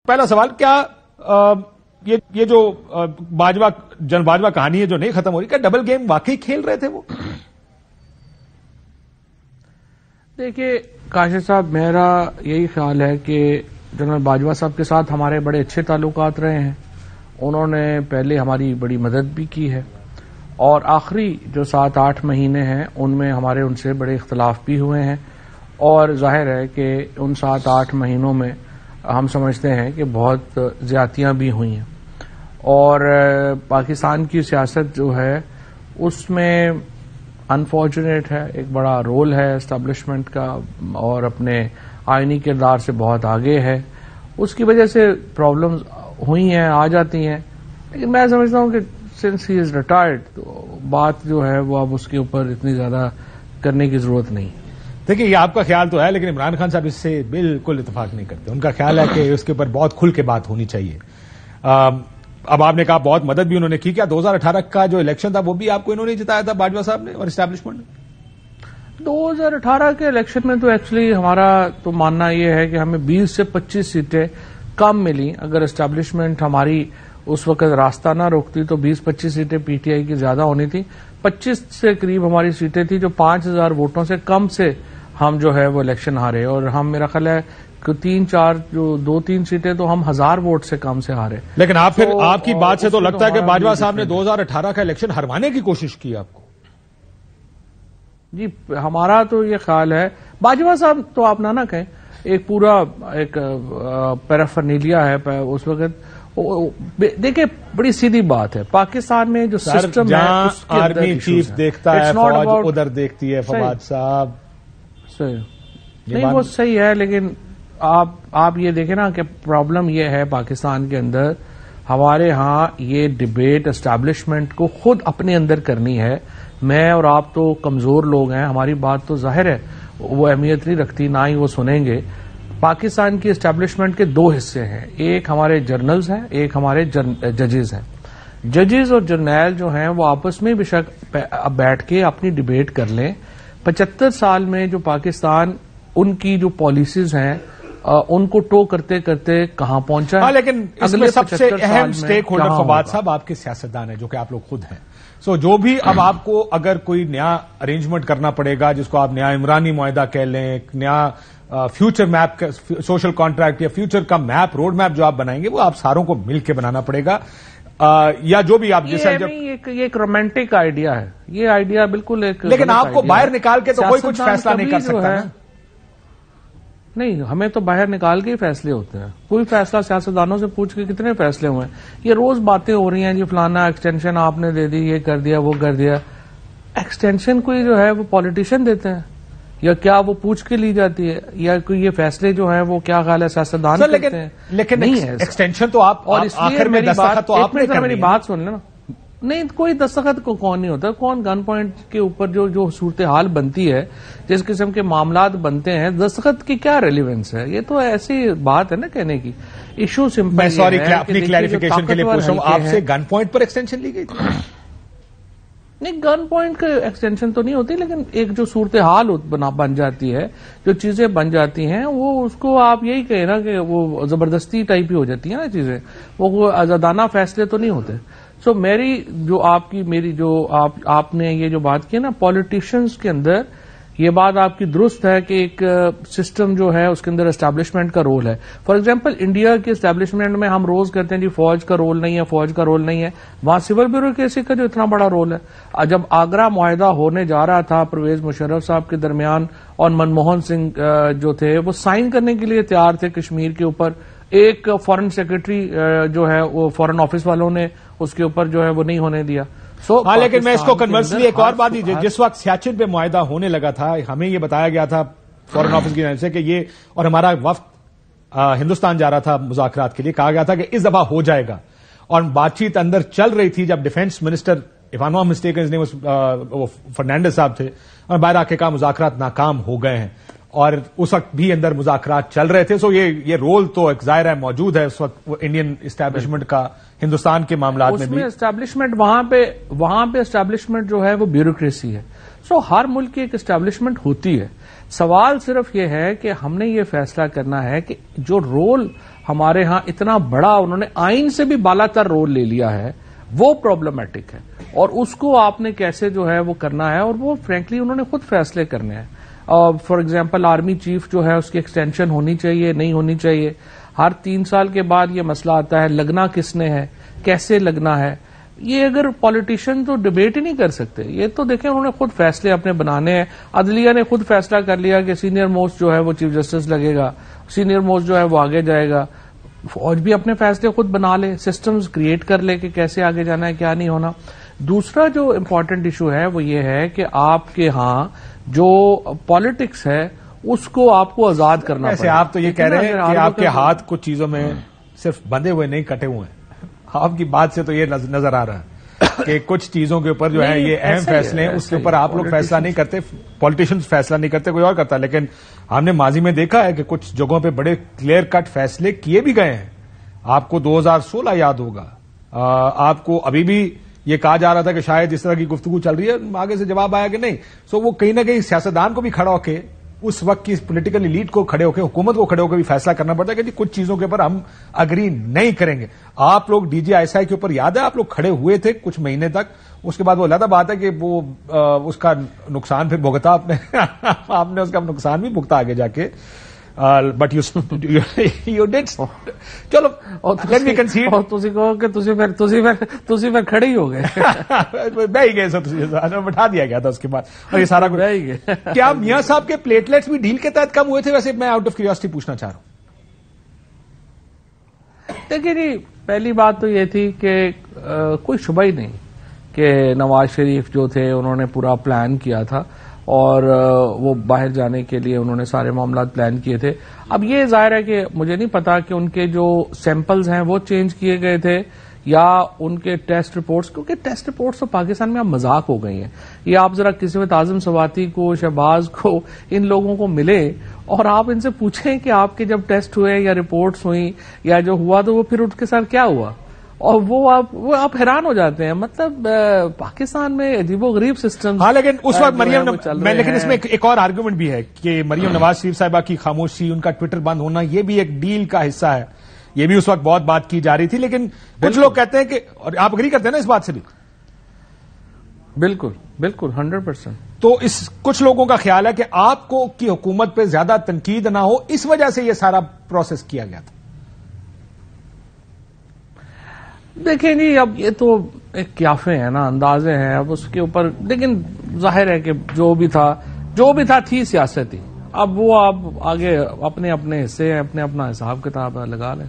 پہلا سوال، کیا یہ جو جن باجوہ کہانی ہے جو نہیں ختم ہو رہی، کیا ڈبل گیم واقعی کھیل رہے تھے وہ؟ دیکھیے کاشف صاحب، میرا یہی خیال ہے کہ جنرل باجوہ صاحب کے ساتھ ہمارے بڑے اچھے تعلقات رہے ہیں. انہوں نے پہلے ہماری بڑی مدد بھی کی ہے، اور آخری جو 7-8 مہینے ہیں ان میں ہمارے ان سے بڑے اختلاف بھی ہوئے ہیں. اور ظاہر ہے کہ ان 7-8 مہینوں میں ہم سمجھتے ہیں کہ بہت زیادتیاں بھی ہوئی ہیں. اور پاکستان کی سیاست جو ہے اس میں انفارچونیٹ ہے، ایک بڑا رول ہے اسٹیبلشمنٹ کا، اور اپنے آئینی کردار سے بہت آگے ہے. اس کی وجہ سے پرابلمز ہوئی ہیں، آ جاتی ہیں. لیکن میں سمجھتا ہوں کہ سنس ہی از ریٹائرڈ تو بات جو ہے وہ اب اس کے اوپر اتنی زیادہ کرنے کی ضرورت نہیں. دیکھیے یہ آپ کا خیال تو ہے، لیکن عمران خان صاحب اس سے بالکل اتفاق نہیں کرتے. ان کا خیال ہے کہ اس کے اوپر بہت کھل کے بات ہونی چاہیے. اب آپ نے کہا بہت مدد بھی انہوں نے کی، کیا 2018 کا جو الیکشن تھا وہ بھی آپ کو انہوں نے جتایا تھا باجوہ صاحب نے اور اسٹیبلشمنٹ نے؟ 2018 کے الیکشن میں تو ایکچولی ہمارا تو ماننا یہ ہے کہ ہمیں 20 سے 25 سیٹیں کم ملی. اگر اسٹیبلشمنٹ ہماری اس وقت راستہ نہ روکتی تو 20-25 سیٹیں پی ٹی آئی کی زیادہ ہونی تھی. 25 سے قریب ہماری سیٹیں تھیں جو 5000 ووٹوں سے کم سے ہم جو ہے وہ الیکشن ہارے. اور ہم میرا خیال ہے کہ 2-3 سیٹیں تو ہم 1000 ووٹ سے کم سے ہارے. لیکن آپ کی بات سے تو لگتا ہے کہ باجوہ صاحب نے 2018 کا الیکشن ہروانے کی کوشش کی آپ کو. جی ہمارا تو یہ خیال ہے، باجوہ صاحب تو آپ نہ کہیں، ایک پورا ایک پیرافرنیلیا ہے اس وقت. دیکھیں بڑی سیدھی بات ہے، پاکستان میں جو سسٹم ہے اس کے اندر آرمی چیف دیکھتا ہے، فوج ادھر دیکھتی ہے. فواد صاحب نہیں وہ صحیح ہے، لیکن آپ یہ دیکھیں نا کہ پرابلم یہ ہے پاکستان کے اندر، ہمارے ہاں یہ ڈبیٹ اسٹیبلشمنٹ کو خود اپنے اندر کرنی ہے. میں اور آپ تو کمزور لوگ ہیں، ہماری بات تو ظاہر ہے وہ اہمیت نہیں رکھتی، نہ ہی وہ سنیں گے. پاکستان کی اسٹیبلشمنٹ کے 2 حصے ہیں، ایک ہمارے جرنلز ہیں، ایک ہمارے ججز ہیں. ججز اور جرنیل جو ہیں وہ آپس میں بے شک بیٹھ کے اپنی ڈبیٹ کر لیں. 75 سال میں جو پاکستان ان کی جو پالیسیز ہیں ان کو ٹو کرتے کرتے کہاں پہنچا ہے. لیکن اس میں سب سے اہم سٹیک ہولڈر فواد صاحب آپ کے سیاستدان ہیں، جو کہ آپ لوگ خود ہیں. جو بھی اب آپ کو اگر کوئی نیا ارینجمنٹ کرنا پڑے گا، جس کو آپ نیا عمرانی معاہدہ کہہ لیں، ایک نیا فیوچر میپ، سوشل کانٹریکٹ یا فیوچر کا میپ، روڈ میپ جو آپ بنائیں گے وہ آپ ساروں کو مل کے بنانا پڑے گا. یا جو بھی آپ جیسے یہ ایک رومانٹک آئیڈیا ہے، یہ آئیڈیا بالکل ایک، لیکن آپ کو باہر نکال کے تو کوئی کچھ فیصلہ نہیں کر سکتا نا. نہیں، ہمیں تو باہر نکال کے ہی فیصلے ہوتے ہیں. کوئی فیصلہ سیاستدانوں سے پوچھ کے کتنے فیصلے ہوئے ہیں؟ یہ روز باتیں ہو رہی ہیں جی فلانا ایکسٹینشن آپ نے دے دی، یہ کر دیا، وہ کر دیا. ایکسٹینشن کوئی جو ہے وہ پالیٹیشین دیتے ہیں یا کیا وہ پوچھ کے لی جاتی ہے، یا کوئی یہ فیصلے جو ہیں وہ کیا خیال ہے سیاستدان کرتے ہیں؟ لیکن نہیں ہے ایکسٹینشن تو آپ، اور اس لیے میری بات سن لینا. نہیں، کوئی دستخط کو کون نہیں ہوتا، کون گن پوائنٹ کے اوپر جو صورتحال بنتی ہے، جس قسم کے معاملات بنتے ہیں، دستخط کی کیا ریلیونس ہے؟ یہ تو ایسی بات ہے نا کہنے کی. Issue simple. میں سوری اپنی کلیریفیکیشن کے لیے پوچھ رہا ہوں، آپ سے گن پوائنٹ پر ایکسٹینشن لی گئی تھی؟ نہیں، گن پوائنٹ کا ایکسٹینشن تو نہیں ہوتی، لیکن ایک جو صورتحال بن جاتی ہے، جو چیزیں بن جاتی ہیں، وہ اس کو آپ یہی کہیں نا کہ وہ زبردستی ٹائپ ہی ہو جاتی ہیں نا چیزیں، وہ آزادانہ فیصلے تو نہیں ہوتے. سو میری جو آپ نے یہ جو بات کی نا پالیٹیشنز کے اندر، یہ بات آپ کی درست ہے کہ ایک سسٹم جو ہے اس کے اندر اسٹیبلشمنٹ کا رول ہے. فار ایگزامپل انڈیا کے اسٹیبلشمنٹ میں ہم روز کہتے ہیں جی فوج کا رول نہیں ہے، فوج کا رول نہیں ہے. وہاں سول بیوروکریسی کا جو اتنا بڑا رول ہے. جب آگرہ معاہدہ ہونے جا رہا تھا پرویز مشرف صاحب کے درمیان اور منموہن سنگھ جو تھے وہ سائن کرنے کے لیے تیار تھے کشمیر کے اوپر، ایک فارن سیکرٹری جو ہے وہ فارن آفس والوں نے اس کے اوپر جو ہے وہ نہیں ہونے دیا. ہاں لیکن میں اس کو کنورسلی ایک اور بات دیجیے، جس وقت سیاچن پہ معاہدہ ہونے لگا تھا ہمیں یہ بتایا گیا تھا فارن آفس کی جانب سے کہ یہ، اور ہمارا وفد ہندوستان جا رہا تھا مذاکرات کے لیے، کہا گیا تھا کہ اس دفعہ ہو جائے گا. اور بات چیت اندر چل رہی تھی جب defence minister if I not mistaken Fernandes صاحب تھے، اور باہر آ کے کہا مذاکرات ناکام ہو گئے ہیں. اور اس وقت بھی اندر مذاکرات چل رہے تھے. سو یہ رول تو ایک ظاہر ہے موجود ہے اس وقت انڈین اسٹیبلشمنٹ کا ہندوستان کے معاملات میں بھی. اسٹیبلشمنٹ وہاں پہ اسٹیبلشمنٹ جو ہے وہ بیوروکریسی ہے. سو ہر ملک کی ایک اسٹیبلشمنٹ ہوتی ہے. سوال صرف یہ ہے کہ ہم نے یہ فیصلہ کرنا ہے کہ جو رول ہمارے ہاں اتنا بڑا انہوں نے آئین سے بھی بالا تر رول لے لیا ہے، وہ پرابلمٹک ہے، اور اس کو آپ نے کیسے جو ہے وہ کرنا ہے، اور وہ فرینکلی انہوں نے خود فیصلے کرنے ہیں. فار ایگزامپل آرمی چیف جو ہے اس کی ایکسٹینشن ہونی چاہیے نہیں ہونی چاہیے. ہر 3 سال کے بعد یہ مسئلہ آتا ہے لگنا کس نے ہے، کیسے لگنا ہے. یہ اگر پالیٹیشین تو ڈبیٹ ہی نہیں کر سکتے. یہ تو دیکھیں انہوں نے خود فیصلے اپنے بنانے ہیں. عدلیہ نے خود فیصلہ کر لیا کہ سینئر موسٹ جو ہے وہ چیف جسٹس لگے گا، سینئر موسٹ جو ہے وہ آگے جائے گا. فوج بھی اپنے فیصلے خود بنا لے، سسٹمز کریٹ کر لے کہ کیسے آگے جانا ہے کیا نہیں ہونا. دوسرا جو امپورٹنٹ ایشو ہے وہ یہ ہے کہ آپ کے ہاں جو پالیٹکس ہے اس کو آپ کو آزاد کرنا پڑے. ویسے آپ تو یہ کہہ رہے ہیں کہ آپ کے ہاتھ کچھ چیزوں میں صرف بندھے ہوئے نہیں کٹے ہوئے ہیں. آپ کی بات سے تو یہ نظر آ رہا ہے کہ کچھ چیزوں کے اوپر جو ہے یہ اہم فیصلے ہیں، اس کے اوپر آپ لوگ فیصلہ نہیں کرتے، پالیٹیشینز فیصلہ نہیں کرتے، کوئی اور کرتا. لیکن ہم نے ماضی میں دیکھا ہے کہ کچھ جگہوں پہ بڑے کلیئر کٹ فیصلے کیے بھی گئے ہیں. آپ کو 2016 یاد ہوگا، آپ کو ابھی بھی یہ کہا جا رہا تھا کہ شاید اس طرح کی گفتگو چل رہی ہے، آگے سے جواب آیا کہ نہیں. سو وہ کہیں نہ کہیں سیاستدان کو بھی کھڑا ہو کے اس وقت کی پولیٹیکل ایلیٹ کو کھڑے ہو کے، حکومت کو کھڑے ہو کے بھی فیصلہ کرنا پڑتا ہے کہ جی کچھ چیزوں کے اوپر ہم اگری نہیں کریں گے. آپ لوگ D G I S I کے اوپر یاد ہے آپ لوگ کھڑے ہوئے تھے کچھ مہینے تک، اس کے بعد وہ علیحدہ بات ہے کہ وہ اس کا نقصان پھر بھگتا آپ نے اس کا نقصان بھی بھگتا آگے جا کے. But you did. چلو لیٹ می کنسیڈ. تسی کہو کہ تسی پھر کھڑے ہی ہو گئے. بہ ہی گئے سب بٹھا دیا گیا تھا اس کے بعد، اور یہ سارا بہ ہی گئے. کیا میاں صاحب کے پلیٹلیٹس بھی ڈیل کے تحت کم ہوئے تھے؟ ویسے میں آؤٹ آف کیوریوسٹی پوچھنا چاہ رہا ہوں. دیکھیے جی، پہلی بات تو یہ تھی کہ کوئی شبہ ہی نہیں کہ نواز شریف جو تھے انہوں نے پورا پلان کیا تھا، اور وہ باہر جانے کے لیے انہوں نے سارے معاملات پلان کیے تھے. اب یہ ظاہر ہے کہ مجھے نہیں پتا کہ ان کے جو سیمپلز ہیں وہ چینج کیے گئے تھے یا ان کے ٹیسٹ رپورٹس، کیونکہ ٹیسٹ رپورٹس تو پاکستان میں اب مذاق ہو گئی ہیں. یہ آپ ذرا قسمت اعظم سواتی کو، شہباز کو، ان لوگوں کو ملے اور آپ ان سے پوچھیں کہ آپ کے جب ٹیسٹ ہوئے یا رپورٹس ہوئیں یا جو ہوا تو وہ پھر ان کے ساتھ کیا ہوا، اور وہ آپ حیران ہو جاتے ہیں. مطلب پاکستان میں عجیب و غریب سسٹم. ہاں لیکن اس وقت لیکن اس میں ایک اور آرگومنٹ بھی ہے کہ مریم نواز شریف صاحبہ کی خاموشی، ان کا ٹویٹر بند ہونا، یہ بھی ایک ڈیل کا حصہ ہے. یہ بھی اس وقت بہت بات کی جا رہی تھی. لیکن کچھ لوگ کہتے ہیں کہ، اور آپ اگری کرتے ہیں نا اس بات سے بھی؟ بالکل بالکل 100%. تو کچھ لوگوں کا خیال ہے کہ آپ کو کی حکومت پہ زیادہ تنقید نہ ہو، اس وجہ سے یہ سارا پروسیس کیا گیا تھا. دیکھیں جی، اب یہ تو ایک قیافے ہیں نا، اندازے ہیں اب اس کے اوپر. لیکن ظاہر ہے کہ جو بھی تھا تھی سیاست ہی. اب وہ آپ آگے اپنے حصے ہیں، اپنا حساب کتاب لگا لیں.